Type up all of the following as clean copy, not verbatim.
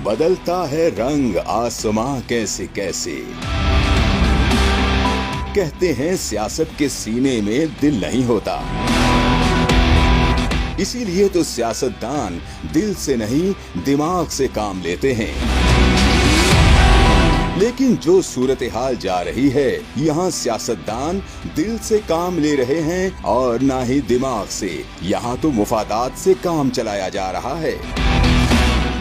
बदलता है रंग आसमां कैसे कैसे। कहते हैं सियासत के सीने में दिल नहीं होता, इसीलिए तो सियासतदान दिल से नहीं दिमाग से काम लेते हैं। लेकिन जो सूरत हाल जा रही है, यहाँ सियासतदान दिल से काम ले रहे हैं और ना ही दिमाग से। यहाँ तो मुफादात से काम चलाया जा रहा है।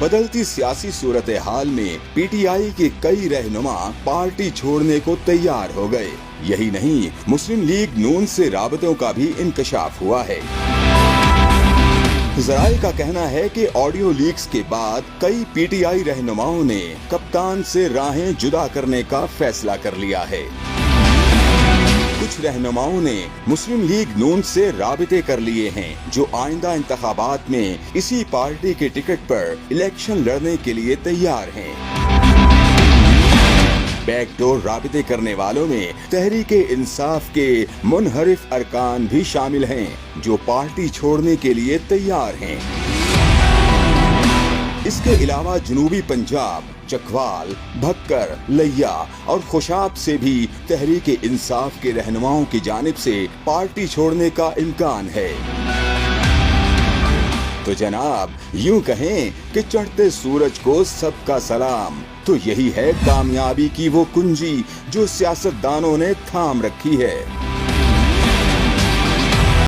बदलती सियासी सूरत हाल में पीटीआई के कई रहनुमा पार्टी छोड़ने को तैयार हो गए। यही नहीं, मुस्लिम लीग नून से राबतों का भी इंकशाफ हुआ है। ज़राए का कहना है कि ऑडियो लीक्स के बाद कई पीटीआई रहनुमाओं ने कप्तान से राहें जुदा करने का फैसला कर लिया है। कुछ रहनुमाओं ने मुस्लिम लीग नून से राबिते कर लिए हैं, जो आइंदा इंतखाबात में इसी पार्टी के टिकट पर इलेक्शन लड़ने के लिए तैयार हैं। बैकडोर राबिते करने वालों में तहरीक-ए-इंसाफ के मुनहरिफ अरकान भी शामिल हैं, जो पार्टी छोड़ने के लिए तैयार हैं। इसके अलावा जनूबी पंजाब, चकवाल, भक्कर, लैया और खुशाब से भी तहरीक-ए-इंसाफ के रहनुमाओं की जानिब से पार्टी छोड़ने का इम्कान है। तो जनाब, यूं कहें कि चढ़ते सूरज को सबका सलाम। तो यही है कामयाबी की वो कुंजी जो सियासतदानों ने थाम रखी है।